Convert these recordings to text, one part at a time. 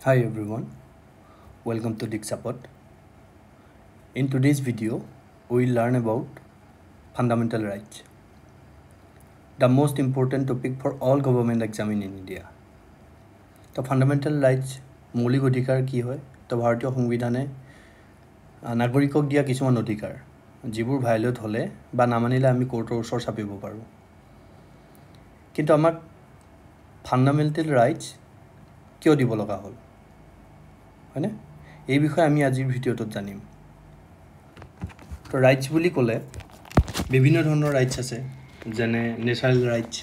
Hi everyone, welcome to Dixapot. In today's video, we will learn about fundamental rights, the most important topic for all government exam in India. তো fundamental rights মৌলিক অধিকাৰ কি হয়? তো ভাৰতীয় সংবিধানে নাগৰিকক দিয়া কিছুমান অধিকাৰ যিবোৰ ভায়োলেট হ'লে বা নামানিলে আমি কোৰ্টৰ ওচৰ চাপিব পাৰোঁ। কিন্তু আমাক ফাণ্ডামেণ্টেল ৰাইটছ কিয় দিব লগা হ'ল? হয়নে? এই বিষয়ে আমি আজিৰ ভিডিঅ'টোত জানিম। তো ৰাইটছ বুলি ক'লে বিভিন্ন ধৰণৰ ৰাইটছ আছে, যেনে নেচাৰেল ৰাইটছ,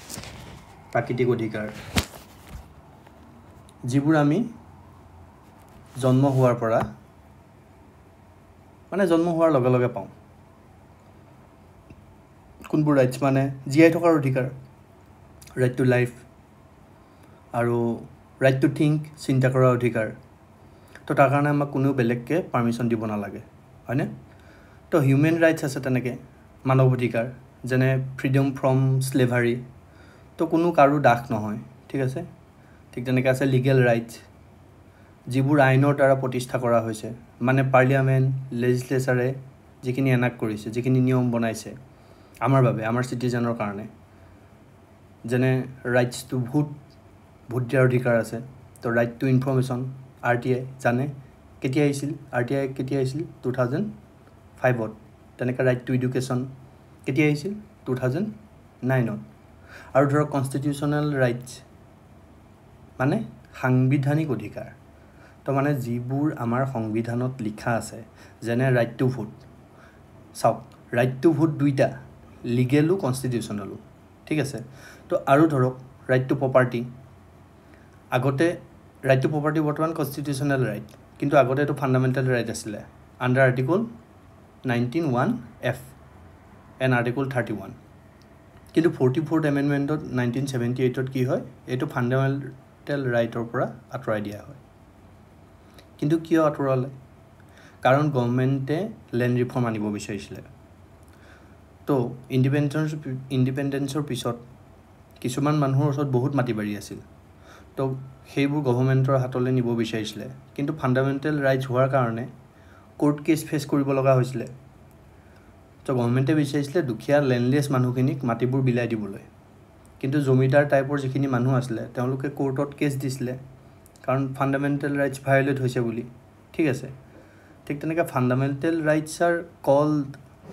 প্ৰাকৃতিক অধিকাৰ, যিবোৰ আমি জন্ম হোৱাৰ পৰা জন্ম হোৱাৰ লগে লগে পাওঁ। কোনবোৰ ৰাইটছ মানে জীয়াই থকাৰ অধিকাৰ, ৰাইট টু লাইফ, আৰু ৰাইট টু থিংক, চিন্তা কৰাৰ অধিকাৰ। তো তাৰ কাৰণে আমাক কোনেও বেলেগকৈ পাৰ্মিশ্যন দিব নালাগে, হয়নে? তো হিউমেন ৰাইটছ আছে তেনেকৈ, মানৱ অধিকাৰ, যেনে ফ্ৰীডম ফ্ৰম স্লেভাৰী, তো কোনো কাৰো দাস নহয়, ঠিক আছে। ঠিক তেনেকৈ আছে লিগেল ৰাইটছ, যিবোৰ আইনৰ দ্বাৰা প্ৰতিষ্ঠা কৰা হৈছে, মানে পাৰ্লিয়ামেণ্ট, লেজিছলেচাৰে যিখিনি এনাক্ট কৰিছে, যিখিনি নিয়ম বনাইছে আমাৰ বাবে, আমাৰ চিটিজেনৰ কাৰণে। যেনে ৰাইটছ টু ভোট দিয়াৰ অধিকাৰ আছে। তো ৰাইট টু ইনফৰ্মেশ্যন, RTI জানে কেতিয়া আহিছিল? RTI কেতিয়া আহিছিল? 2005। তেনেকৈ ৰাইট টু এডুকেশ্যন কেতিয়া আহিছিল? 2009। আৰু ধৰক কনষ্টিটিউশ্যনেল ৰাইটছ মানে সাংবিধানিক অধিকাৰ। তো মানে যিবোৰ আমাৰ সংবিধানত লিখা আছে, যেনে ৰাইট টু ভোট। চাওক, ৰাইট টু ভোট দুইটা, লিগেলো কনষ্টিটিউশ্যনেলো, ঠিক আছে। তো আৰু ধৰক ৰাইট টু প্ৰপাৰ্টি, আগতে ৰাইট টু প্ৰপাৰ্টি বৰ্তমান কনষ্টিটিউশ্যনেল ৰাইট, কিন্তু আগতে এইটো ফাণ্ডামেণ্টেল ৰাইট আছিলে, under article 19(1)(f) and article 31। কিন্তু 44th এমেণ্ডমেণ্টত 1978ত কি হয়, এইটো ফাণ্ডামেণ্টেল ৰাইটৰ পৰা আঁতৰাই দিয়া হয়। কিন্তু কিয় আঁতৰালে? কাৰণ গভৰ্ণমেণ্টে লেণ্ড ৰিফৰ্ম আনিব বিচাৰিছিলে। তো ইণ্ডিপেণ্ডেঞ্চৰ পিছত কিছুমান মানুহৰ ওচৰত বহুত মাটি বাৰী আছিল, তো সেইবোৰ গভৰ্ণমেণ্টৰ হাতলৈ নিব বিচাৰিছিলে। কিন্তু ফাণ্ডামেণ্টেল ৰাইটছ হোৱাৰ কাৰণে কোৰ্ট কেছ ফেচ কৰিব লগা হৈছিলে। তো গভৰ্ণমেণ্টে বিচাৰিছিলে দুখীয়া লেণ্ডলেছ মানুহখিনিক মাটিবোৰ বিলাই দিবলৈ, কিন্তু জমিদাৰ টাইপৰ যিখিনি মানুহ আছিলে তেওঁলোকে কোৰ্টত কেছ দিছিলে, কাৰণ ফাণ্ডামেণ্টেল ৰাইটছ ভায়োলেট হৈছে বুলি, ঠিক আছে। ঠিক তেনেকৈ fundamental rights are called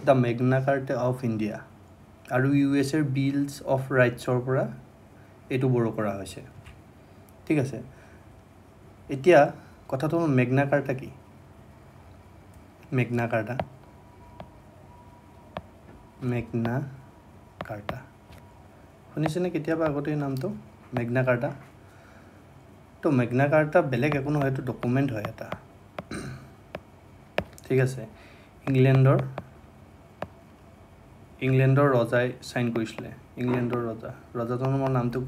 the Magna Carta of India, আৰু USA বিলছ অফ ৰাইটছৰ পৰা এইটো বড়ো কৰা হৈছে, ঠিক আছে। এতিয়া কথাটো হ'ল মেগনা কাৰ্টা কি? মেগনা কাৰ্টা শুনিছেনে কেতিয়াবা আগতে এই নামটো, মেগনা কাৰ্টা? তো মেগনা কাৰ্টা বেলেগ একো নহয়, এইটো ডকুমেণ্ট হয় এটা, ঠিক আছে। ইংলেণ্ডৰ ৰজাই চাইন কৰিছিলে, ইংলেণ্ডৰ ৰজাজনৰ মই নামটো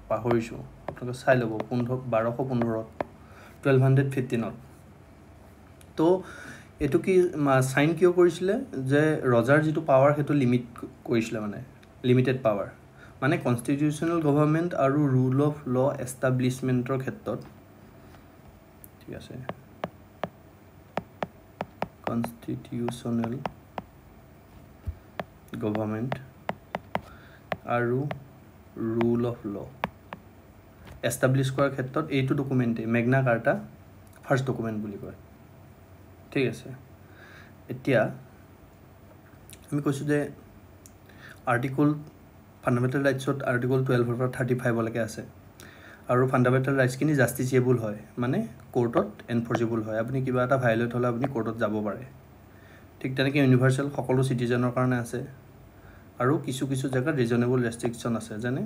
পাহৰিছোঁ, আপোনালোকে চাই ল'ব, 1215, 1215। তো এইটো কি চাইন কিয় কৰিছিলে? যে ৰজাৰ যিটো পাৱাৰ সেইটো লিমিট কৰিছিলে, মানে লিমিটেড পাৱাৰ, মানে কনষ্টিটিউশ্যনেল গভৰ্ণমেণ্ট আৰু ৰুল অফ ল এষ্টাব্লিছমেণ্টৰ ক্ষেত্ৰত, ঠিক আছে, কনষ্টিটিউশ্যনেল গভৰ্ণমেণ্ট আৰু ৰুল অফ ল এষ্টাব্লিছ কৰাৰ ক্ষেত্ৰত এইটো ডকুমেণ্টেই মেগনা কাৰ্টা ফাৰ্ষ্ট ডকুমেণ্ট বুলি কয়, ঠিক আছে। এতিয়া আমি কৈছোঁ যে ফাণ্ডামেণ্টেল ৰাইটছত আৰ্টিকল 12 পৰা 35লৈকে আছে, আৰু ফাণ্ডামেণ্টেল ৰাইটছখিনি জাষ্টিচিয়েবল হয়, মানে কোৰ্টত এনফৰ্চেবল হয়। আপুনি কিবা এটা ভায়োলেট হ'লে আপুনি কোৰ্টত যাব পাৰে। ঠিক তেনেকৈ ইউনিভাৰ্চেল সকলো চিটিজেনৰ কাৰণে আছে, আৰু কিছু জেগাত ৰিজনেবল ৰেষ্ট্ৰিকশ্যন আছে, যেনে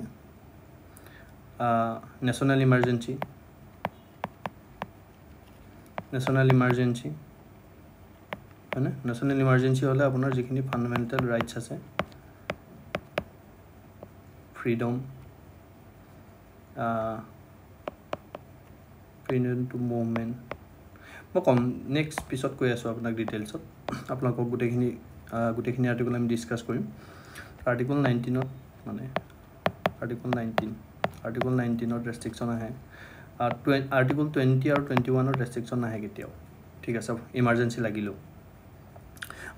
নেশ্যনেল ইমাৰ্জেঞ্চি, হয়নে? নেশ্যনেল ইমাৰ্জেঞ্চি হ'লে আপোনাৰ যিখিনি ফাণ্ডামেণ্টেল ৰাইটছ আছে, ফ্ৰীডম টু মুভমেণ্ট, মই কম নেক্সট পিছত কৈ আছোঁ আপোনাক ডিটেইলছত, আপোনালোকক গোটেইখিনি আৰ্টিকল আমি ডিছকাছ কৰিম। আৰ্টিকল 19ত ৰেষ্ট্ৰিকশ্যন আহে, আৰ্টিকল 20 আৰু 21 ৰেষ্ট্ৰিকশ্যন নাহে কেতিয়াও ঠিক আছে ইমাৰ্জেঞ্চি লাগিলেও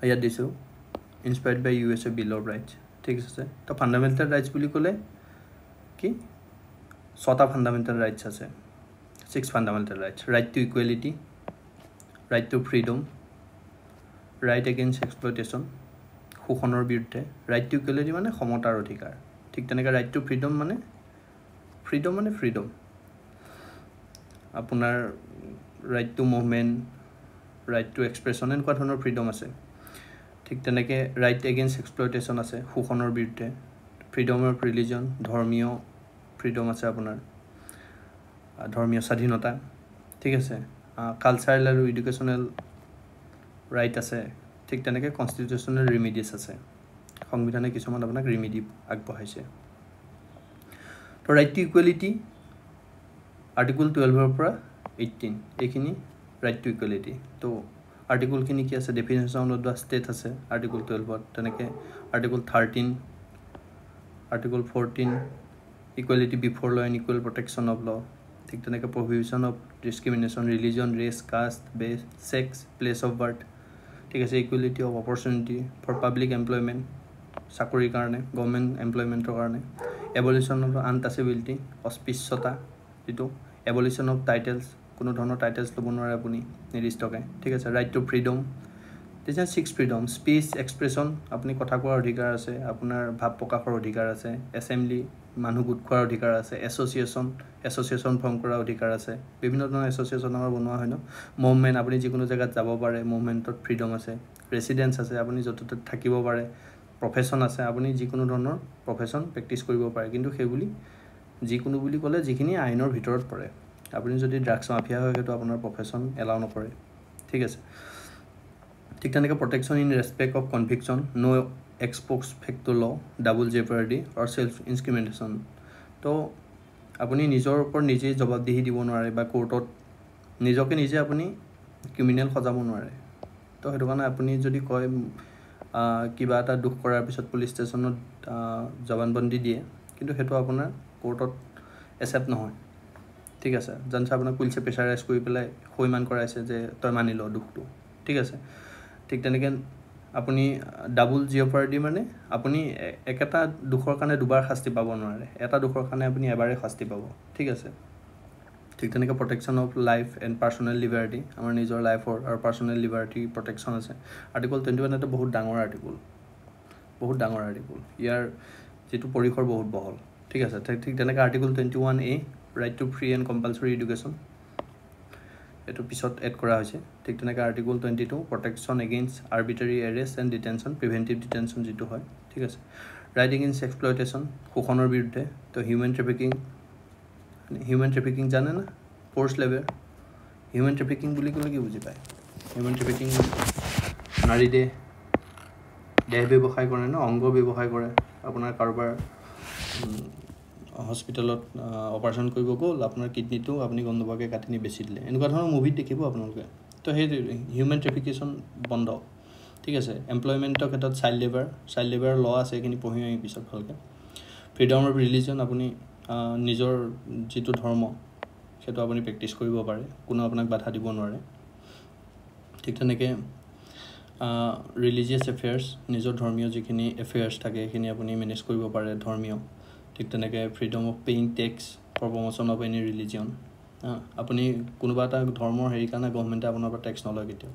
ইয়াত দিছোঁ inspired by USA bill of rights ঠিক আছে তো ফাণ্ডামেণ্টেল ৰাইটছ বুলি ক'লে কি 6টা ফাণ্ডামেণ্টেল ৰাইটছ আছে 6 fundamental rights right to equality right to freedom right against exploitation শোষণৰ বিৰুদ্ধে ৰাইট টু ইকুৱেলিটি মানে সমতাৰ অধিকাৰ ঠিক তেনেকৈ ৰাইট টু ফ্ৰীডম মানে ফ্ৰীডম আপোনাৰ right to movement right to expression এনেকুৱা ধৰণৰ ফ্ৰীডম আছে ঠিক তেনেকৈ ৰাইট এগেইনষ্ট এক্সপ্লইটেশ্যন আছে শোষণৰ বিৰুদ্ধে ফ্ৰীডম অফ ৰিলিজন ধৰ্মীয় ফ্ৰীডম আছে আপোনাৰ ধৰ্মীয় স্বাধীনতা ঠিক আছে কালচাৰেল আৰু এডুকেশ্যনেল ৰাইট আছে ঠিক তেনেকৈ কনষ্টিটিউশ্যনেল ৰিমিডিছ আছে সংবিধানে কিছুমান আপোনাক ৰিমিডি আগবঢ়াইছে তো ৰাইট টু ইকুৱেলিটি আৰ্টিকল 12ৰ পৰা 18 এইখিনি ৰাইট টু ইকুৱেলিটি তো আৰ্টিকলখিনি কি আছে ডেফিনেশ্যন অফ দ্য ষ্টেট আছে আৰ্টিকল 12ত তেনেকৈ article 13 article 14 equality before law and equal protection of law ঠিক তেনেকৈ prohibition of discrimination religion race caste base sex place of birth ঠিক আছে equality of opportunity for public employment চাকৰিৰ কাৰণে government এমপ্লয়মেণ্টৰ কাৰণে এবলিউশ্যন অফ আনটাচেবিলিটি অস্পৃশ্যতা যিটো এবলিউশ্যন অফ টাইটেলছ কোনো ধৰণৰ টাইটেলছ ল'ব নোৱাৰে আপুনি নিৰ্দিষ্টকৈ ঠিক আছে ৰাইট টু ফ্ৰীডম তেতিয়া 6 ফ্ৰীডম স্পীচ এক্সপ্ৰেছন আপুনি কথা কোৱাৰ অধিকাৰ আছে আপোনাৰ ভাৱ প্ৰকাশৰ অধিকাৰ আছে এছেম্বলি মানুহ গোট খোৱাৰ অধিকাৰ আছে এছ'চিয়েশ্যন ফৰ্ম কৰাৰ অধিকাৰ আছে বিভিন্ন ধৰণৰ এছ'চিয়েশ্যন আমাৰ বনোৱা হয় ন মুভমেণ্ট আপুনি যিকোনো জেগাত যাব পাৰে মুভমেণ্টত ফ্ৰীডম আছে ৰেচিডেঞ্চ আছে আপুনি য'তে ত'তে থাকিব পাৰে প্ৰফেশ্যন আছে আপুনি যিকোনো ধৰণৰ প্ৰফেশ্যন প্ৰেক্টিছ কৰিব পাৰে কিন্তু সেইবুলি যিকোনো বুলি ক'লে যিখিনি আইনৰ ভিতৰত পৰে আপুনি যদি ড্ৰাগছ মাফিয়া হয় সেইটো আপোনাৰ প্ৰফেশ্যন এলাউ নকৰে ঠিক আছে ঠিক তেনেকৈ protection in respect of conviction no' ex post facto law double জেপাৰ্ডি আৰু ছেল্ফ ইনক্ৰিমিনেশ্যন তো আপুনি নিজৰ ওপৰত নিজেই জবাবদিহি দিব নোৱাৰে বা কোৰ্টত নিজকে নিজে আপুনি ক্ৰিমিনেল সজাব নোৱাৰে তো সেইটো কাৰণে আপুনি যদি কয় কিবা এটা দুখ কৰাৰ পিছত পুলিচ ষ্টেচনত জবানবন্দী দিয়ে কিন্তু সেইটো আপোনাৰ কোৰ্টত একচেপ্ট নহয় ঠিক আছে জানছে আপোনাক পুলিচে প্ৰেছাৰাইজ কৰি পেলাই সৈমান কৰাইছে যে তই মানি ল দুখটো ঠিক আছে ঠিক তেনেকৈ আপুনি ডাবল জিঅ'পাৰ্ডি মানে আপুনি একেটা দুখৰ কাৰণে দুবাৰ শাস্তি পাব নোৱাৰে এটা দুখৰ কাৰণে আপুনি এবাৰেই শাস্তি পাব ঠিক আছে ঠিক তেনেকৈ protection of life and personal liberty আমাৰ নিজৰ লাইফৰ আৰু পাৰ্চনেল লিবাৰ্টি প্ৰটেকশ্যন আছে আৰ্টিকল 21 এটা বহুত ডাঙৰ আৰ্টিকল ইয়াৰ যিটো পৰিসৰ বহুত বহল ঠিক আছে ঠিক তেনেকৈ article 21A right to free and compulsory education এইটো পিছত এড কৰা হৈছে ঠিক তেনেকৈ article 22 protection against arbitrary arrest and detention preventive detention যিটো হয় ঠিক আছে ৰাইট এগেইনষ্ট এক্সপ্লইটেশ্যন শোষণৰ বিৰুদ্ধে তো হিউমেন ট্ৰেফিকিং জানে না ফ'ৰ্চ লেবাৰ হিউমেন ট্ৰেফিকিং বুলি ক'লে কি বুজি পায় হিউমেন ট্ৰেফিকিং নাৰী দেহ ব্যৱসায় কৰে ন অংগ ব্যৱসায় কৰে আপোনাৰ কাৰোবাৰ হস্পিটেলত অপাৰেশ্যন কৰিব গ'ল আপোনাৰ কিডনিটো আপুনি গম নোপোৱাকৈ কাটি নি বেচি দিলে এনেকুৱা ধৰণৰ মুভিত দেখিব আপোনালোকে তো সেই হিউমেন ট্ৰেফিকেশ্যন বন্ধ ঠিক আছে এমপ্লয়মেণ্টৰ ক্ষেত্ৰত চাইল্ড লেবাৰ ল আছে এইখিনি পঢ়ি আমি পিছত ভালকৈ ফ্ৰীডম অফ ৰিলিজন আপুনি নিজৰ যিটো ধৰ্ম সেইটো আপুনি প্ৰেক্টিছ কৰিব পাৰে কোনো আপোনাক বাধা দিব নোৱাৰে ঠিক তেনেকৈ ৰিলিজিয়াছ এফেয়াৰ্ছ নিজৰ ধৰ্মীয় যিখিনি এফেয়াৰ্ছ থাকে সেইখিনি আপুনি মেনেজ কৰিব পাৰে ধৰ্মীয় ঠিক তেনেকৈ freedom of paying tax for promotion of any religion আপুনি কোনোবা এটা ধৰ্মৰ হেৰি কাৰণে গভৰ্ণমেণ্টে আপোনাৰ পৰা টেক্স নলয় কেতিয়াও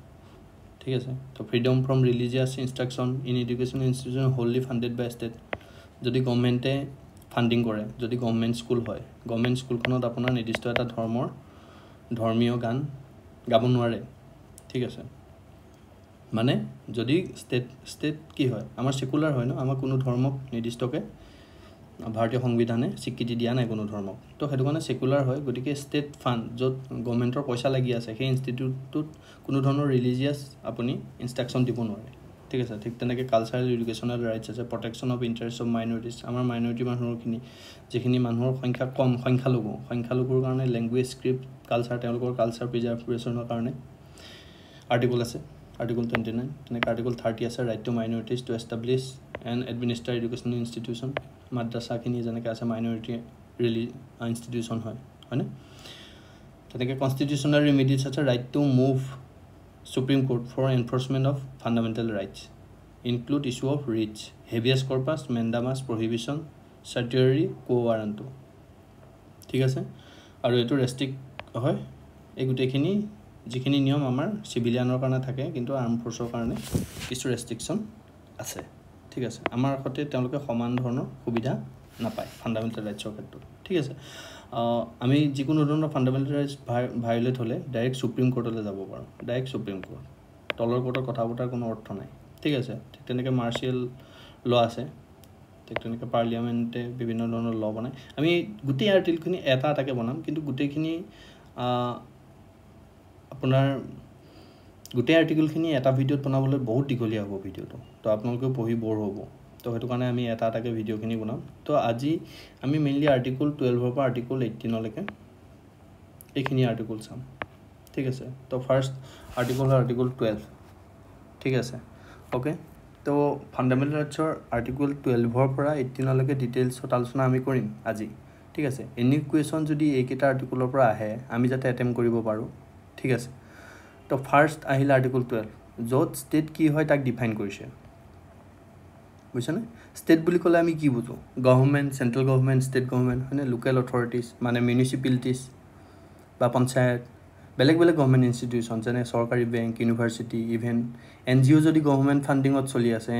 ঠিক আছে তো freedom from religious instruction in education institution wholly funded by state যদি গভৰ্ণমেণ্টে ফাণ্ডিং কৰে যদি গভৰ্ণমেণ্ট স্কুল হয় গভৰ্ণমেণ্ট স্কুলখনত আপোনাৰ নিৰ্দিষ্ট এটা ধৰ্মীয় গান গাব নোৱাৰে ঠিক আছে মানে যদি ষ্টেট কি হয় আমাৰ ছেকুলাৰ হয় ন আমাৰ কোনো ধৰ্মক নিৰ্দিষ্টকৈ ভাৰতীয় সংবিধানে স্বীকৃতি দিয়া নাই কোনো ধৰ্মক তো সেইটো কাৰণে ছেকুলাৰ হয় গতিকে ষ্টেট ফাণ্ড য'ত গভৰ্ণমেণ্টৰ পইচা লাগি আছে সেই ইনষ্টিটিউটটোত কোনো ধৰণৰ ৰিলিজিয়াছ আপুনি ইনষ্ট্ৰাকশ্যন দিব নোৱাৰে ঠিক আছে ঠিক তেনেকৈ কালচাৰেল এডুকেশ্যনেল ৰাইটছ আছে protection of interest of minorities আমাৰ মাইনৰিটি মানুহৰখিনি যিখিনি মানুহৰ সংখ্যা কম সংখ্যালঘুৰ কাৰণে লেংগুৱেজ স্ক্ৰিপ্ট কালচাৰ তেওঁলোকৰ কালচাৰ প্ৰিজাৰ্ভেশ্যনৰ কাৰণে আৰ্টিকল আছে আৰ্টিকল 29 তেনেকৈ আৰ্টিকল 30 আছে right to minorities to establish and administer educational institution মাদ্ৰাছাখিনি যেনেকৈ আছে মাইনৰিটি ইনষ্টিটিউশ্যন হয়নে তেনেকৈ কনষ্টিটিউশ্যনেল ৰেমিডিজ আছে right to move Supreme Court for enforcement of fundamental rights include issue of writs, habeas corpus, mandamus, prohibition, certiorari, quo warranto. ঠিক আছে আৰু এটো ৰেস্ট্ৰিক্ট হয় এই গুটেখিনি যিখিনি নিয়ম আমাৰ সিভিলিয়ানৰ কাৰণে থাকে কিন্তু আৰ্ম ফোৰ্সৰ কাৰণে কিছু ৰেস্ট্ৰিকশন আছে ঠিক আছে আমাৰ সতে তেওঁলোকে সমান ধৰণৰ সুবিধা নাপায় ফান্ডামেন্টাল ৰাইটছৰ ক্ষেত্ৰত ঠিক আছে আমি যিকোনো ধৰণৰ ফান্ডামেন্টাল ৰাইটছ ভায়োলেট হলে ডাইৰেক্ট সুপ্ৰিম কোৰ্টলৈ যাব পাৰো ডাইৰেক্ট সুপ্ৰিম কোৰ্ট তলৰ কোৰ্টৰ কথা বতাৰ কোনো অৰ্থ নাই ঠিক আছে তেনেকৈ মাৰ্শিয়েল ল আছে তেনেকৈ পাৰ্লিয়ামেন্টে বিভিন্ন ধৰণৰ ল বনায় আমি গোটেই আৰ্টিকলখিনি এটা এটাকে বনাম কিন্তু গোটেইখিনি আপোনাৰ গোটেই আৰ্টিকলখিনি এটা ভিডিঅ'ত বনাবলৈ বহুত দীঘলীয়া হ'ব ভিডিঅ'টো তো আপোনালোকে পঢ়ি বৰ হ'ব তো সেইটো কাৰণে আমি এটা এটাকে ভিডিঅ'খিনি বনাম তো আজি আমি মেইনলি আৰ্টিকল 12 পৰা আৰ্টিকল 18 লৈকে এইখিনি আৰ্টিকল চাম ঠিক আছে তো ফাৰ্স্ট আৰ্টিকল 12 ঠিক আছে ওকে তো ফান্ডামেন্টাল ৰাইটছৰ আৰ্টিকল 12 পৰা 18 লৈকে ডিটেইলছত আলোচনা আমি কৰিম আজি ঠিক আছে এনি কুৱেশ্যন যদি এইকেইটা আৰ্টিকলৰ পৰা আহে আমি যাতে এটেম্প কৰিব পাৰোঁ ঠিক আছে তো ফাৰ্স্ট আহিল আৰ্টিকল 12 য'ত ষ্টেট কি হয় তাক ডিফাইন কৰিছে বুঝছনে ষ্টেট বুলি ক'লে আমি কি বুজো government central government state government মানে লোকেল অথৰিটিজ মানে মিউনিচিপালিটিজ বা পঞ্চায়ত বেলেগ বেলেগ গভৰ্নমেন্ট ইনষ্টিটিউচন যেনে চৰকাৰী বেংক ইউনিভাৰ্চিটি ইভেন এনজিও যদি গভৰ্নমেন্ট ফান্ডিঙত চলি আছে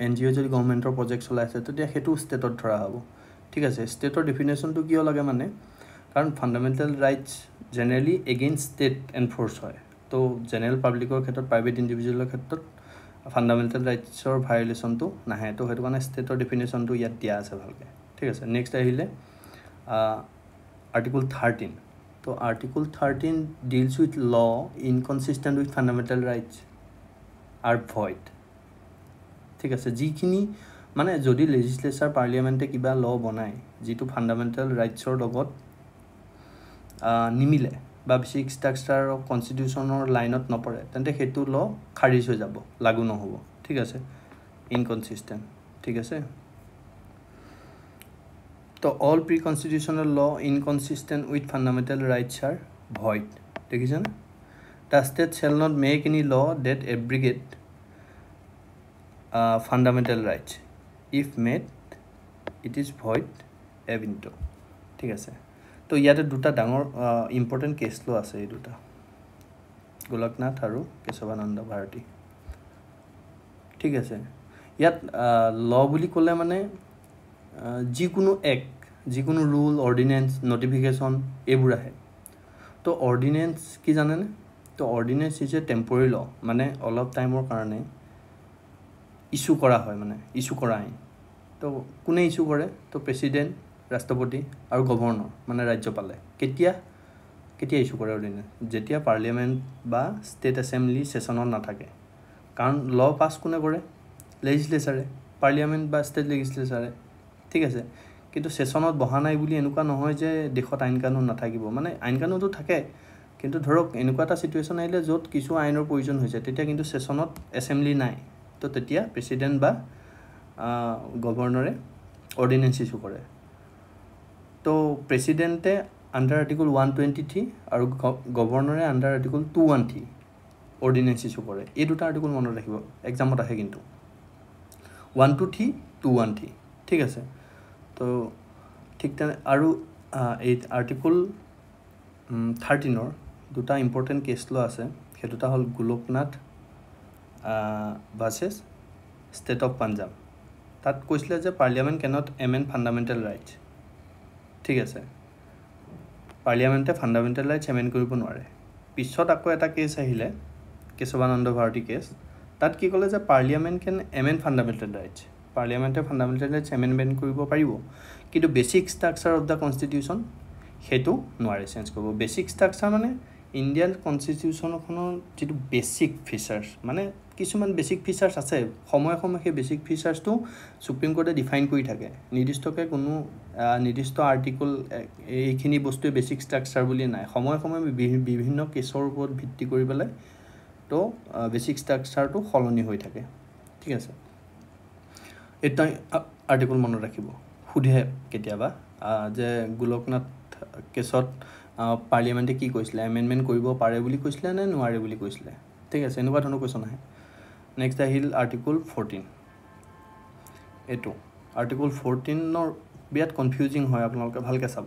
এনজিও যদি গভৰ্নমেন্টৰ প্ৰজেক্ট চলাই আছে তেতিয়া হেতু ষ্টেটত ধৰা হ'ব ঠিক আছে ষ্টেটৰ ডেফিনেশ্যনটো কিয় লাগে মানে কাৰণ fundamental rights generally against state এনফোৰ্স হয় তো জেনাৰেল পাব্লিকৰ ক্ষেত্ৰত প্ৰাইভেট ইণ্ডিভিজুৱেলৰ ক্ষেত্ৰত ফান্ডামেন্টাল ৰাইটছৰ ভায়োলেশনটো নাহে তো হেতু কাৰণে ষ্টেটৰ ডেফিনেশ্যনটো ইয়াত দিয়া আছে ভালকৈ ঠিক আছে নেক্সট আহিলে আৰ্টিকল 13 তো আৰ্টিকল 13 ডিলছ উইথ ল inconsistent with fundamental rights are void ঠিক আছে যিখিনি মানে যদি লেজিসলেচাৰ পাৰ্লিয়ামেন্টে কিবা ল বনায় যিটো ফান্ডামেন্টাল ৰাইটছৰ লগত নিমিলে বা বেসিক স্ট্ৰাকচাৰ অফ কনস্টিটিউশনৰ লাইনত নপৰে তেন্তে হেতু ল খাৰিজ হৈ যাব লাগু নহব ঠিক আছে ইনকনসিস্টেন্ট ঠিক আছে তো all pre constitutional law inconsistent with fundamental rights are void দেখিছেন the state shall not make any law that abrogate fundamental rights if made it is void ab initio ঠিক আছে তো ইয়াতে দুটা ডাঙৰ ইম্পৰ্টেন্ট কেছ ল আছে এই দুটা গোলকনাথ আৰু কেশৱানন্দ ভাৰতী ঠিক আছে ইয়াত ল বুলি ক'লে মানে যিকোনো এক্ট যিকোনো ৰুল অৰ্ডিনেন্স নটিফিকেশন এইবোৰ আহে তো অৰ্ডিনেন্স কি জানেনে তো অৰ্ডিনেন্স ইজ এ টেম্পৰাৰী ল মানে অলপ টাইমৰ কাৰণে ইস্যু কৰা হয় মানে ইস্যু কৰা আইন তো কোনে ইস্যু কৰে তো প্ৰেসিডেন্ট ৰাষ্ট্ৰপতি আৰু গভৰ্ণৰ মানে ৰাজ্যপালে কেতিয়া ইস্যু কৰে অৰ্ডিনেন্স যেতিয়া পাৰ্লিয়ামেন্ট বা ষ্টেট এছেম্বলি সেশনত নাথাকে কাৰণ ল পাস কোনে কৰে লেজিসলেচাৰে পাৰ্লিয়ামেন্ট বা ষ্টেট লেজিসলেচাৰে ঠিক আছে কিন্তু সেশনত বহা নাই বুলি এনেকুৱা নহয় যে দেশত আইন কানুন নাথাকিব মানে আইন কানুনটো থাকে কিন্তু ধৰক এনেকুৱা এটা সিচুৱেশন আহিলে য'ত কিছু আইনৰ প্ৰয়োজন হৈছে তেতিয়া কিন্তু সেশনত এছেম্বলি নাই তো তেতিয়া প্ৰেসিডেন্ট বা গভৰ্ণৰে অৰ্ডিনেন্স ইস্যু কৰে তো প্ৰেসিডেন্টে আন্ডাৰ আৰ্টিকল 123 আৰু গভৰ্ণৰে আন্ডাৰ আৰ্টিকল 213 অৰ্ডিনেন্স ইস্যু কৰে এই দুটা আৰ্টিকল মনত ৰাখিব এক্সামত আহে কিন্তু 123 213 ঠিক আছে তো ঠিক তেনে আৰু এই আৰ্টিকল 13 দুটা ইম্পৰ্টেন্ট কেছ ল আছে সেটা হল Golaknath versus state of Punjab তাত কৈছিলে যে parliament cannot amend fundamental rights ঠিক আছে পাৰ্লিয়ামেন্টে ফান্ডামেন্টাল ৰাইটছ এমেন্ড কৰিব নোৱাৰে পিছত আকৌ এটা কেছ আহিলে কেশৱানন্দ ভাৰতী কেছ তাত কি ক'লে যে parliament can amend fundamental rights পাৰ্লিয়ামেন্টে ফান্ডামেন্টাল ৰাইটছ এমেন্ডমেন্ট কৰিব পাৰিব কিন্তু basic structure of the constitution হেতু নোৱাৰে চেঞ্জ কৰিব বেসিক স্ট্ৰাকচাৰ মানে ইণ্ডিয়ান কনস্টিটিউশনখনৰ যেটো বেসিক ফিচাৰ্স মানে কিছুমান বেসিক ফিচাৰ্স আছে সময় সেই বেসিক ফিচাৰ্সটো সুপ্ৰিম কোৰ্টে ডিফাইন কৰি থাকে নিৰ্দিষ্টকে কোনো নিৰ্দিষ্ট আৰ্টিকল এইখিনি বস্তুৱে বেসিক স্ট্ৰাকচাৰ বুলি নাই সময় বিভিন্ন কেছৰ ওপৰত ভিত্তি কৰি পেলাই তো বেসিক স্ট্ৰাকচাৰটো সলনি হৈ থাকে ঠিক আছে এটা আৰ্টিকল মনত ৰাখিব সুধে কেতিয়াবা যে গোলকনাথ কেছত পাৰ্লিয়ামেণ্টে কি কৈছিলে, এমেণ্ডমেণ্ট কৰিব পাৰে বুলি কৈছিলে নে নোৱাৰে বুলি কৈছিলে, ঠিক আছে, এনেকুৱা ধৰণৰ কুৱেশ্যন আহে। নেক্সট আহিল আৰ্টিকল 14। এইটো আৰ্টিকল 14ৰ বিৰাট কনফিউজিং হয়, আপোনালোকে ভালকৈ চাব,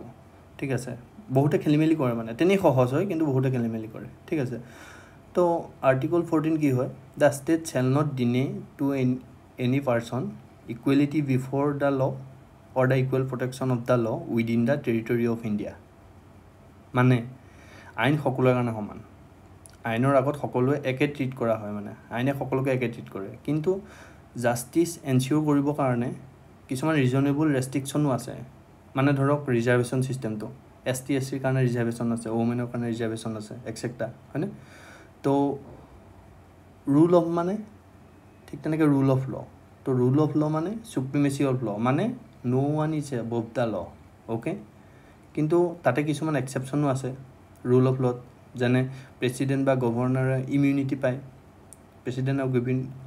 ঠিক আছে। বহুতে খেলি মেলি কৰে, মানে তেনেই সহজ হয় কিন্তু বহুতে খেলি মেলি কৰে, ঠিক আছে। তো আৰ্টিকল 14 কি হয়, the state shall not deny to any person equality before the law or the equal protection of the law within the territory of India. মানে আইন সকলোৰে কাৰণে সমান, আইনৰ আগত সকলোৱে একে ট্ৰিট কৰা হয়, মানে আইনে সকলোকে একে ট্ৰিট কৰে। কিন্তু জাষ্টিচ এনচিয়'ৰ কৰিবৰ কাৰণে কিছুমান ৰিজনেবল ৰেষ্ট্ৰিকশ্যনো আছে, মানে ধৰক ৰিজাৰ্ভেশ্যন ছিষ্টেমটো, ST SCৰ কাৰণে ৰিজাৰ্ভেশ্যন আছে, ওমেনৰ কাৰণে ৰিজাৰ্ভেশ্যন আছে, এক্সেট্ৰা, হয়নে। তো ৰুল অফ মানে ঠিক তেনেকৈ ৰুল অফ ল। তো ৰুল অফ ল মানে চুপ্ৰিমেচি অফ ল, মানে no' one is above the law, okay. কিন্তু তাতে কিছুমান এক্সেপশ্যনো আছে ৰুল অফ লত, যেনে প্ৰেচিডেণ্ট বা গভৰ্ণৰে ইমিউনিটি পায়। প্ৰেচিডেণ্ট আৰু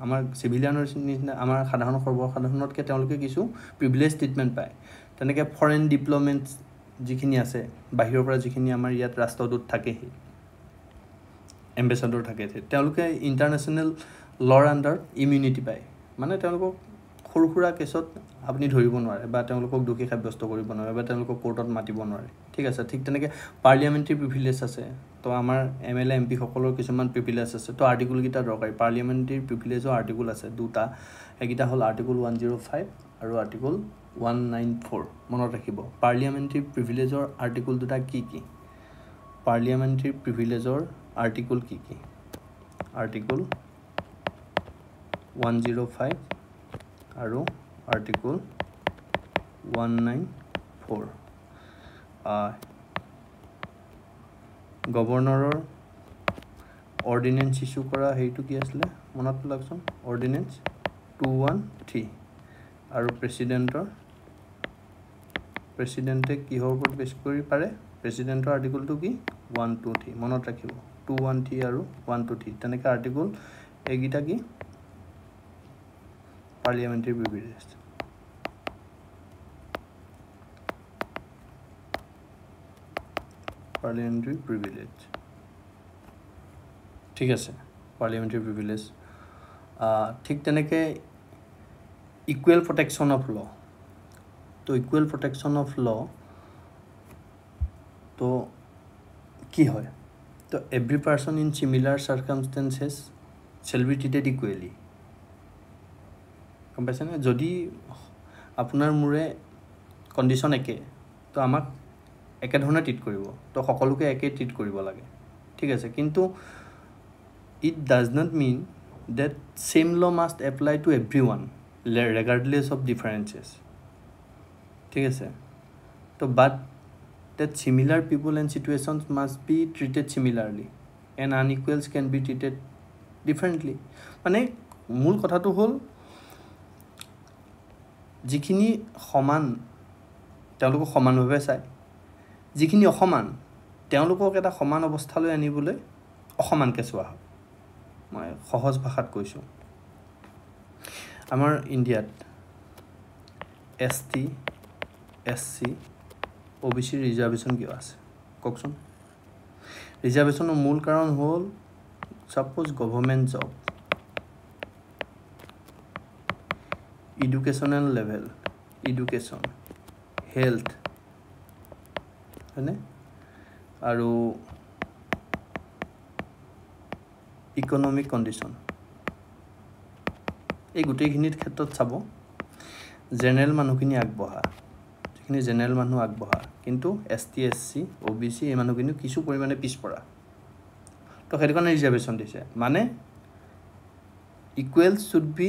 আমাৰ চিভিলিয়ানৰ নিচিনা আমাৰ সাধাৰণ সৰ্বসাধাৰণতকৈ তেওঁলোকে কিছু প্ৰিভিলেজ ট্ৰিটমেণ্ট পায়। তেনেকৈ ফৰেইন ডিপ্ল'মেণ্টছ যিখিনি আছে, বাহিৰৰ পৰা যিখিনি আমাৰ ইয়াত ৰাষ্ট্ৰদূত থাকেহি, এম্বেচাডৰ থাকে, তেওঁলোকে ইণ্টাৰনেশ্যনেল লৰ আণ্ডাৰ ইমিউনিটি পায়। মানে তেওঁলোকক সৰু সুৰা কেছত আপুনি ধৰিব নোৱাৰে বা তেওঁলোকক দোষী সাব্যস্ত কৰিব নোৱাৰে বা তেওঁলোকক কোৰ্টত মাতিব নোৱাৰে, ঠিক আছে। ঠিক তেনেকৈ পাৰ্লিয়ামেণ্টাৰী প্ৰিভিলেজ আছে। তো আমাৰ MLA MP সকলৰ কিছুমান প্ৰিভিলেজ আছে। তো আৰ্টিকুলকেইটা দৰকাৰী। পাৰ্লিয়ামেণ্টাৰী প্ৰিভিলেজৰ আৰ্টিকুল আছে দুটা, সেইকেইটা হ'ল আৰ্টিকুল 105 আৰু আৰ্টিকুল 194। মনত ৰাখিব পাৰ্লিয়ামেণ্টাৰী প্ৰিভিলেজৰ আৰ্টিকুল দুটা কি কি। পাৰ্লিয়ামেণ্টাৰী প্ৰিভিলেজৰ আৰ্টিকুল কি কি, আৰ্টিকুল 105 আৰু আৰ্টিকুল 194। গভৰ্ণৰৰ অৰ্ডিনেঞ্চ ইছ্যু কৰা সেইটো কি আছিলে মনত পেলাওকচোন, অৰ্ডিনেঞ্চ 213। আৰু প্ৰেচিডেণ্টে কিহৰ ওপৰত বেছ কৰি পাৰে, প্ৰেচিডেণ্টৰ আৰ্টিকুলটো কি 123, মনত ৰাখিব 213 আৰু 123। তেনেকৈ আৰ্টিকুল এইকেইটা কি পাৰ্লিয়ামেণ্টাৰী প্ৰিভিলেজ। পাৰ্লিয়ামেণ্টাৰী প্ৰিভিলেজ, ঠিক আছে, পাৰ্লিয়ামেণ্টাৰী প্ৰিভিলেজ। ঠিক তেনেকৈ ইকুৱেল প্ৰটেকশ্যন অফ ল। তো ইকুৱেল প্ৰটেকশ্যন অফ ল তো কি হয়, তো every person in similar circumstances shall be treated equally. গম পাইছেনে, যদি আপোনাৰ মোৰে কণ্ডিশ্যন একে, তো আমাক একেধৰণে ট্ৰিট কৰিব, তো সকলোকে একে ট্ৰিট কৰিব লাগে, ঠিক আছে। কিন্তু it does not mean that same law must apply to every one regardless of differences, ঠিক আছে। তো but that similar people and situations must be treated similarly and unequals can be treated differently. মানে মূল কথাটো হ'ল যিখিনি সমান তেওঁলোকক সমানভাৱে চায়, যিখিনি অসমান তেওঁলোকক এটা সমান অৱস্থালৈ আনিবলৈ অসমানকৈ চোৱা হয়। মই সহজ ভাষাত কৈছোঁ, আমাৰ ইণ্ডিয়াত ST SC OBC ৰিজাৰ্ভেশ্যন কিয় আছে কওকচোন। ৰিজাৰ্ভেশ্যনৰ মূল কাৰণ হ'ল suppose government job, educational level, education, health, হয়নে, আৰু ইকনমিক কণ্ডিশ্যন। এই গোটেইখিনিৰ ক্ষেত্ৰত চাব জেনেৰেল মানুহখিনি আগবঢ়া, যিখিনি জেনেৰেল মানুহ আগবঢ়া, কিন্তু ST SC OBC এই মানুহখিনি কিছু পৰিমাণে পিছপৰা। তো সেইটো কাৰণে ৰিজাৰ্ভেশ্যন দিছে, মানে equal should be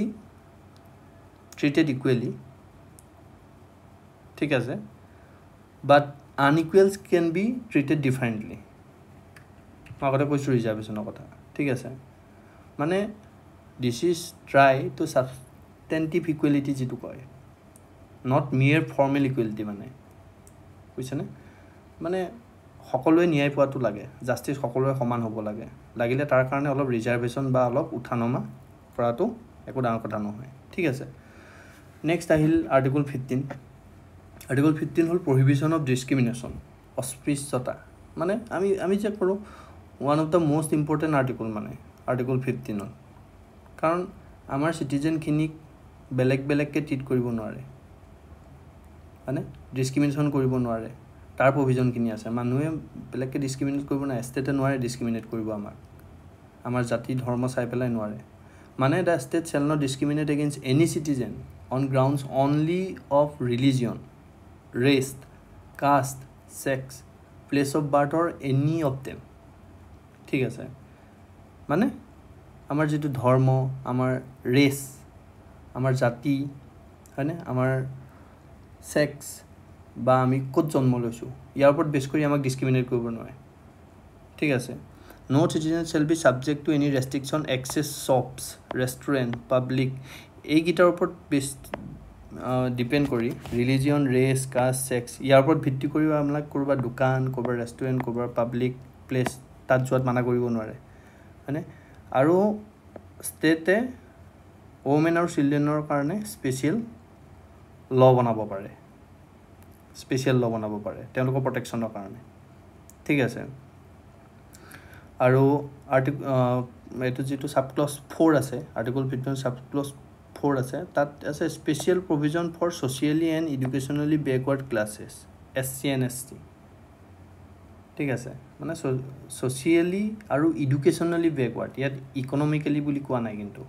treated equally, ঠিক আছে, but unequals can be treated differently. মই আগতে কৈছোঁ ৰিজাৰ্ভেশ্যনৰ কথা, ঠিক আছে। মানে this is try to substantive equality যিটো কয়, নট মিয়েৰ ফৰ্মেল ইকুৱেলিটি, মানে বুজিছেনে। মানে সকলোৱে ন্যায় পোৱাটো লাগে, জাষ্টিচ সকলোৱে সমান হ'ব লাগে, লাগিলে তাৰ কাৰণে অলপ ৰিজাৰ্ভেশ্যন বা অলপ উঠা নমা কৰাটো একো ডাঙৰ কথা নহয়, ঠিক আছে। নেক্সট আহিল আৰ্টিকুল 15। আৰ্টিকুল 15 হ'ল প্ৰহিবিশ্যন অফ ডিছক্ৰিমিনেশ্যন, অস্পৃশ্যতা, মানে আমি চেক কৰোঁ one of the most important article মানে আৰ্টিকল 15 কাৰণ আমাৰ চিটিজেনখিনিক বেলেগকৈ ট্ৰিট কৰিব নোৱাৰে মানে ডিছক্ৰিমিনেশ্যন কৰিব নোৱাৰে তাৰ প্ৰভিজনখিনি আছে মানুহে বেলেগকৈ ডিছক্ৰিমিনেট কৰিব নোৱাৰে ষ্টেটে নোৱাৰে ডিছক্ৰিমিনেট কৰিব আমাৰ জাতি ধৰ্ম চাই পেলাই নোৱাৰে মানে the state shall not discriminate against any citizen on grounds only of religion race caste sex place of birth or any of them ঠিক আছে মানে আমাৰ যিটো ধৰ্ম আমাৰ ৰেচ আমাৰ জাতি হয়নে আমাৰ ছেক্স বা আমি ক'ত জন্ম লৈছোঁ ইয়াৰ ওপৰত বেছ কৰি আমাক ডিছক্ৰিমিনেট কৰিব নোৱাৰে ঠিক আছে no citizen shall be subject to any restriction access shops restaurant public এইকেইটাৰ ওপৰত বেছ ডিপেণ্ড কৰি ৰিলিজিয়ন ৰেচ কাষ্ট ছেক্স ইয়াৰ ওপৰত ভিত্তি কৰি আমাক ক'ৰবাত দোকান ক'ৰবাত ৰেষ্টুৰেণ্ট ক'ৰবাত পাব্লিক প্লেচ তাত যোৱাত মানা কৰিব নোৱাৰে হয়নে আৰু ষ্টেটে ওমেন আৰু চিলড্ৰেনৰ কাৰণে স্পেচিয়েল ল বনাব পাৰে তেওঁলোকৰ প্ৰটেকশ্যনৰ কাৰণে ঠিক আছে আৰু এইটো যিটো ছাব ক্লজ 4 আছে আৰ্টিকল 15 ছাব ক্লজ 4 আছে তাত আছে special provision for socially and educationally backward classes SC and ST ঠিক আছে মানে ছ'চিয়েলি আৰু এডুকেশ্যনেলি বেকৱাৰ্ড ইয়াত ইকনমিকেলি বুলি কোৱা নাই কিন্তু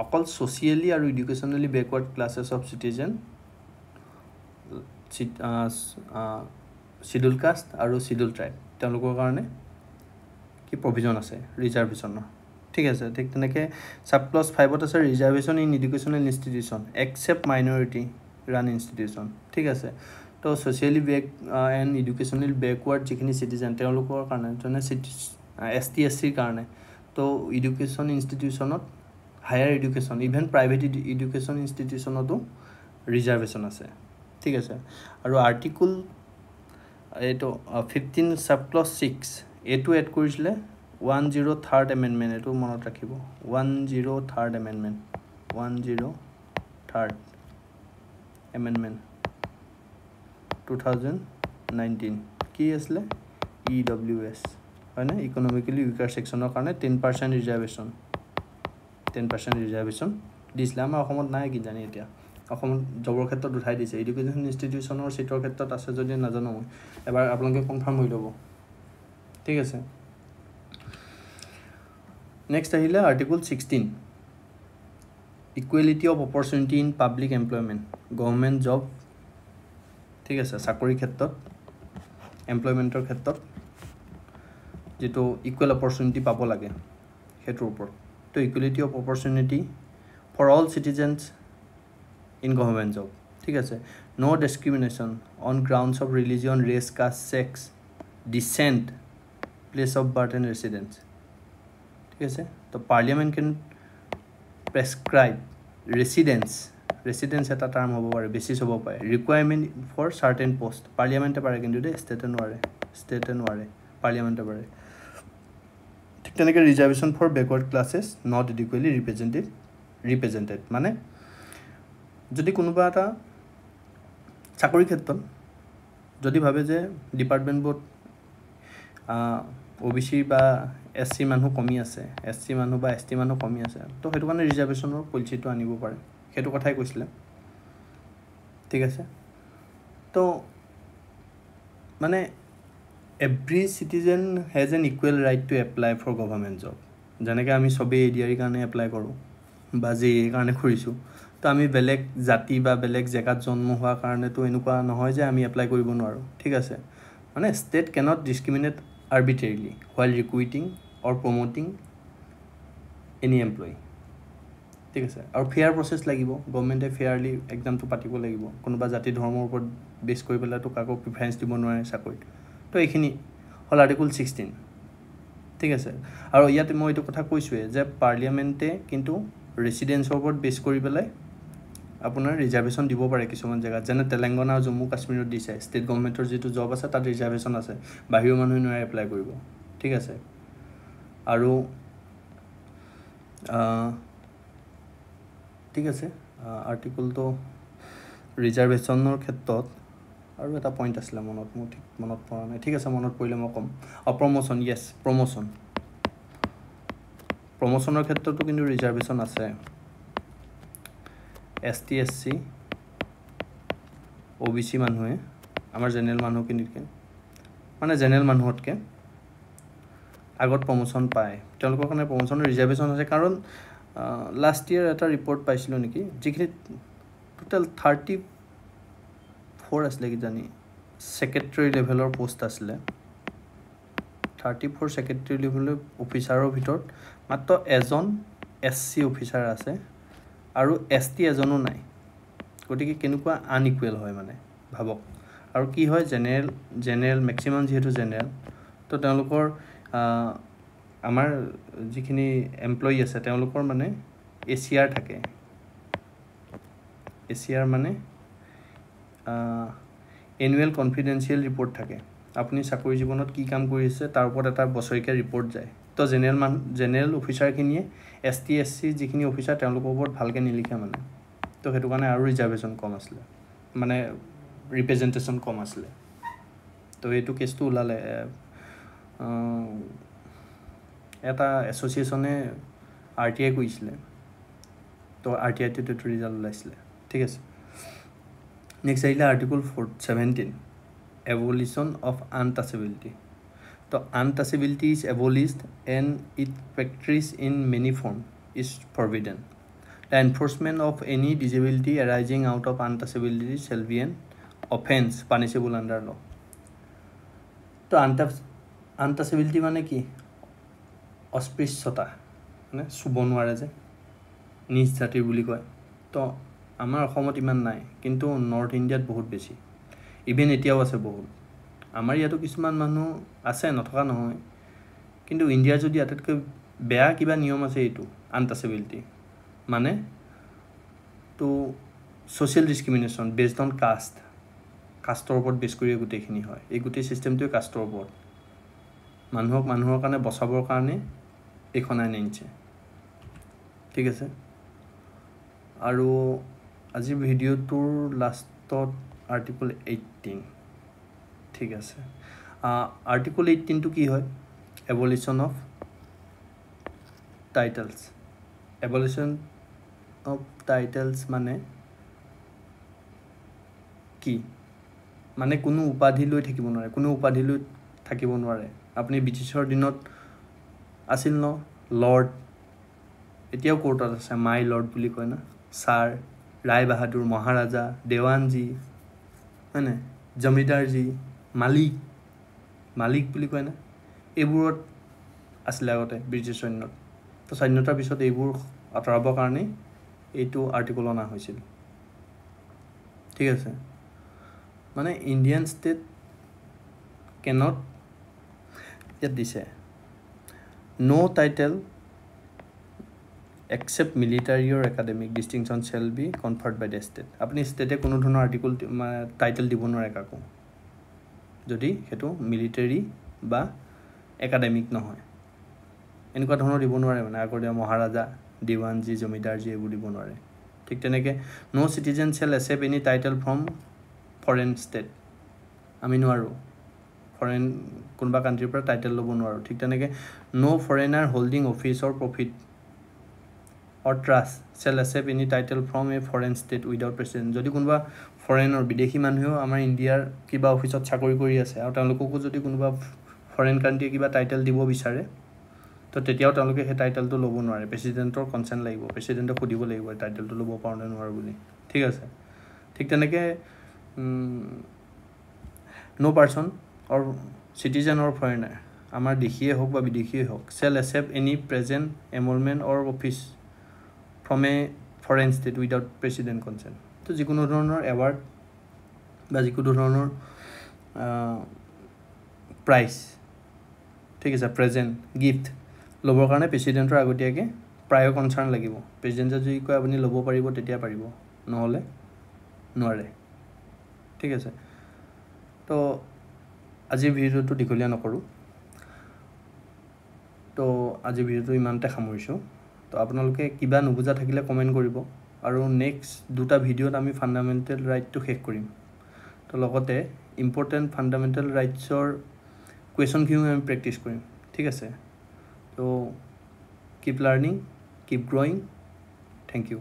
অকল ছ'চিয়েলি আৰু educationally backward classes of citizen scheduled caste আৰু শিডিউল ট্ৰাইব তেওঁলোকৰ কাৰণে কি প্ৰভিজন আছে ৰিজাৰ্ভেশ্যনৰ ঠিক আছে ঠিক তেনেকৈ ছাব ক্লজ 5ত আছে reservation in educational institution except minority run institution ঠিক আছে তো ছ'চিয়েলি এণ্ড এডুকেশ্যনেল বেকৱাৰ্ড যিখিনি চিটিজেন তেওঁলোকৰ কাৰণে যেনে ST SCৰ কাৰণে তো এডুকেশ্যন ইনষ্টিটিউশ্যনত higher education even private education ইনষ্টিটিউশ্যনতো ৰিজাৰ্ভেশ্যন আছে ঠিক আছে আৰু আৰ্টিকল এইটো 15 ছাব ক্লজ 6 এইটো এড কৰিছিলে 103rd এমেণ্ডমেণ্ট এইটো মনত ৰাখিব 103rd এমেণ্ডমেণ্ট 2019 কি আছিলে EWS হয়নে ইকনমিকেলি উইকাৰ ছেকশ্যনৰ কাৰণে 10% ৰিজাৰ্ভেশ্যন দিছিলে আমাৰ অসমত নাই কি জানি এতিয়া অসমত জবৰ ক্ষেত্ৰত উঠাই দিছে এডুকেশ্যন ইনষ্টিটিউশ্যনৰ চিটৰ ক্ষেত্ৰত আছে যদি নাজানো মই এবাৰ আপোনালোকে কনফাৰ্ম হৈ ল'ব ঠিক আছে নেক্সট আহিলে article 16 equality of opportunity in public employment government job ঠিক আছে চাকৰিৰ ক্ষেত্ৰত এমপ্লয়মেণ্টৰ ক্ষেত্ৰত যিটো ইকুৱেল অপৰচুনিটি পাব লাগে সেইটোৰ ওপৰত তো equality of opportunity for all citizens in government job ঠিক আছে no discrimination on grounds of religion race caste sex descent place of birth and residence ঠিক আছে তো পাৰ্লিয়ামেণ্ট কেন প্ৰেছক্ৰাইব ৰেচিডেঞ্চ এটা টাৰ্ম হ'ব পাৰে বেচিছ হ'ব পাৰে ৰিকুৱাৰমেণ্ট ফৰ চাৰ্টেন পষ্ট পাৰ্লিয়ামেণ্টে পাৰে কিন্তু দেই ষ্টেটে নোৱাৰে পাৰ্লিয়ামেণ্টে পাৰে ঠিক তেনেকৈ reservation for backward classes not equally represented মানে যদি কোনোবা এটা চাকৰিৰ ক্ষেত্ৰত যদি ভাবে যে ডিপাৰ্টমেণ্টবোৰত OBC বা SC মানুহ কমি আছে SC মানুহ বা ST মানুহ কমি আছে তো সেইটো কাৰণে ৰিজাৰ্ভেশ্যনৰ পলিচিটো আনিব পাৰে সেইটো কথাই কৈছিলে ঠিক আছে তো মানে every citizen has an equal right to apply for government job যেনেকৈ আমি চবেই ADR কাৰণে এপ্লাই কৰোঁ বা JEE কাৰণে কৰিছোঁ তো আমি বেলেগ জাতি বা বেলেগ জেগাত জন্ম হোৱাৰ কাৰণেতো এনেকুৱা নহয় যে আমি এপ্লাই কৰিব নোৱাৰোঁ ঠিক আছে মানে state cannot discriminate arbitrarily while recruiting or promoting any employee ঠিক আছে আৰু ফেয়াৰ প্ৰচেছ লাগিব গভৰ্ণমেণ্টে ফেয়াৰলি এক্সামটো পাতিব লাগিব কোনোবা জাতি ধৰ্মৰ ওপৰত বেছ কৰি পেলাইতো কাকো প্ৰিফাৰেঞ্চ দিব নোৱাৰে চাকৰিত তো এইখিনি হ'ল আৰ্টিকল 16 ঠিক আছে আৰু ইয়াতে মই এইটো কথা কৈছোঁৱে যে পাৰ্লিয়ামেণ্টে কিন্তু ৰেচিডেঞ্চৰ ওপৰত বেছ কৰি পেলাই আপোনাৰ ৰিজাৰ্ভেশ্যন দিব পাৰে কিছুমান জেগাত যেনে তেলেংগানা আৰু জম্মু কাশ্মীৰত দিছে ষ্টেট গভৰ্ণমেণ্টৰ যিটো জব আছে তাত ৰিজাৰ্ভেশ্যন আছে বাহিৰৰ মানুহে নোৱাৰে এপ্লাই কৰিব ঠিক আছে আৰু ঠিক আছে আৰ্টিকলটো ৰিজাৰ্ভেশ্যনৰ ক্ষেত্ৰত আৰু এটা পইণ্ট আছিলে মোৰ ঠিক মনত পৰা নাই, ঠিক আছে মনত পৰিলে মই ক'ম। প্ৰমোশ্যন, য়েছ প্ৰমোশ্যনৰ ক্ষেত্ৰতো কিন্তু ৰিজাৰ্ভেশ্যন আছে। ST SC OBC মানুহে আমাৰ জেনেৰেল মানুহখিনিতকৈ মানে জেনেৰেল মানুহতকৈ আগত প্ৰমোশ্যন পায়, তেওঁলোকৰ কাৰণে প্ৰমোশ্যনৰ ৰিজাৰ্ভেশ্যন আছে। কাৰণ লাষ্ট ইয়েৰ এটা ৰিপৰ্ট পাইছিলোঁ নেকি, যিখিনি টোটেল 34 আছিলে কিজানি ছেক্ৰেটাৰী লেভেলৰ পোষ্ট আছিলে। 34 ছেক্ৰেটাৰী লেভেলৰ অফিচাৰৰ ভিতৰত মাত্ৰ এজন SC অফিচাৰ আছে আৰু ST এজনো নাই। গতিকে কেনেকুৱা আনইকুৱেল হয় মানে ভাবক। আৰু কি হয়, জেনেৰেল মেক্সিমাম যিহেতু জেনেৰেল, তো তেওঁলোকৰ আমাৰ যিখিনি এমপ্লয়ি আছে তেওঁলোকৰ মানে ACR থাকে। ACR মানে এনুৱেল কনফিডেঞ্চিয়েল ৰিপৰ্ট থাকে। আপুনি চাকৰি জীৱনত কি কাম কৰিছে তাৰ ওপৰত এটা বছৰেকীয়া ৰিপৰ্ট যায়। তো জেনেৰেল অফিচাৰখিনিয়ে ST SC যিখিনি অফিচাৰ তেওঁলোকৰ ওপৰত ভালকৈ নিলিখে মানে। তো সেইটো কাৰণে আৰু ৰিজাৰ্ভেশ্যন কম আছিলে, মানে ৰিপ্ৰেজেণ্টেশ্যন কম আছিলে। তো এইটো কেছটো ওলালে, এটা এছ'চিয়েশ্যনে RTI কৰিছিলে। তো RTIটোত এইটো ৰিজাল্ট ওলাইছিলে, ঠিক আছে। নেক্সট আহিলে আৰ্টিকল 17 এবলিশ্যন অফ আনটাচেবিলিটি। তো untouchability is abolished and it practice in many form is forbidden. The enforcement of any disability arising out of untouchability shall be an offence punishable under law. তো untouchability মানে কি, অস্পৃশ্যতা, মানে চুব নোৱাৰে যে, নিজ জাতিৰ বুলি কয়। তো আমাৰ অসমত ইমান নাই, কিন্তু নৰ্থ ইণ্ডিয়াত বহুত বেছি, ইভেন এতিয়াও আছে বহুত। আমাৰ ইয়াতো কিছুমান মানুহ আছে, নথকা নহয়, কিন্তু ইণ্ডিয়াৰ যদি আটাইতকৈ বেয়া কিবা নিয়ম আছে এইটো আনটাচেবিলিটি মানে। তো ছ'চিয়েল ডিছক্ৰিমিনেশ্যন বেছড অন কাষ্টৰ ওপৰত বেছ কৰিয়ে গোটেইখিনি হয়। এই গোটেই ছিষ্টেমটোৱে কাষ্টৰ ওপৰত, মানুহৰ কাৰণে বচাবৰ কাৰণে এইখন আইন আনিছে, ঠিক আছে। আৰু আজিৰ ভিডিঅ'টোৰ লাষ্টত আৰ্টিকল 18, ঠিক আছে। আৰ্টিকল 18টো কি হয়, এবলিশ্যন অফ টাইটেলছ। এবলিশ্যন অফ টাইটেলছ মানে কি, মানে কোনো উপাধি লৈ থাকিব নোৱাৰে, কোনো উপাধি লৈ থাকিব নোৱাৰে। আপুনি ব্ৰিটিছৰ দিনত আছিল ন লৰ্ড, এতিয়াও কোৰ্টত আছে মাই লৰ্ড বুলি কয় না, ছাৰ, ৰায় বাহাদুৰ, মহাৰাজা, দেৱানজী, হয়নে, জমিদাৰজী, মালিক বুলি কয় না, এইবোৰত আছিলে আগতে ব্ৰিটিছৰ দিনত। তো স্বাধীনতাৰ পিছত এইবোৰ আঁতৰাবৰ কাৰণে এইটো আৰ্টিকল অনা হৈছিল, ঠিক আছে। মানে ইণ্ডিয়ান ষ্টেট কেনট, ইয়াত দিছে no title except military or academic distinction shall be conferred by the state. আপুনি ষ্টেটে কোনো ধৰণৰ টাইটেল দিব নোৱাৰে কাকো, যদি সেইটো মিলিটাৰী বা একাডেমিক নহয়। এনেকুৱা ধৰণৰ দিব নোৱাৰে, মানে আগৰ দিয়া মহাৰাজা, দিৱানজী, জমিদাৰজী এইবোৰ দিব নোৱাৰে। ঠিক তেনেকৈ no' citizen shall accept any title from foreign state, আমি নোৱাৰোঁ ফৰেন কোনোবা কাণ্ট্ৰিৰ পৰা টাইটেল ল'ব নোৱাৰোঁ। ঠিক তেনেকৈ no' foreigner holding office or profit or trust shall accept any title from a foreign state without president. যদি কোনোবা ফৰেনৰ বিদেশী মানুহেও আমাৰ ইণ্ডিয়াৰ কিবা অফিচত চাকৰি কৰি আছে আৰু তেওঁলোককো যদি কোনোবা ফৰেন কাণ্ট্ৰিয়ে কিবা টাইটেল দিব বিচাৰে, তো তেতিয়াও তেওঁলোকে সেই টাইটেলটো ল'ব নোৱাৰে, প্ৰেচিডেণ্টৰ কনচেণ্ট লাগিব, প্ৰেচিডেণ্টক সুধিব লাগিব এই টাইটেলটো ল'ব পাৰোঁ নে নোৱাৰোঁ বুলি, ঠিক আছে। ঠিক তেনেকৈ no' person or citizen or foreigner, আমাৰ দেশীয়ে হওক বা বিদেশীয়ে হওক, shall accept any present emolument or office from a foreign state without president consent. তো যিকোনো ধৰণৰ এৱাৰ্ড বা যিকোনো ধৰণৰ প্ৰাইজ, ঠিক আছে, প্ৰেজেণ্ট গিফ্ট ল'বৰ কাৰণে প্ৰেচিডেণ্টৰ আগতীয়াকৈ প্ৰায়ৰ কনচাৰ্ণ লাগিব। প্ৰেচিডেণ্টে যদি কয় আপুনি ল'ব পাৰিব তেতিয়া পাৰিব, নহ'লে নোৱাৰে, ঠিক আছে। তো আজিৰ ভিডিঅ'টো দীঘলীয়া নকৰোঁ, তো আজিৰ ভিডিঅ'টো ইমানতে সামৰিছোঁ। তো আপোনালোকে কিবা নুবুজা থাকিলে কমেণ্ট কৰিব, আৰু নেক্সট 2টা ভিডিঅ'ত আমি ফাণ্ডামেণ্টেল ৰাইটটো শেষ কৰিম। তো লগতে ইম্পৰ্টেণ্ট ফাণ্ডামেণ্টেল ৰাইটছৰ কুৱেশ্যনখিনিও আমি প্ৰেক্টিছ কৰিম ঠিক আছে তো keep learning keep growing thank U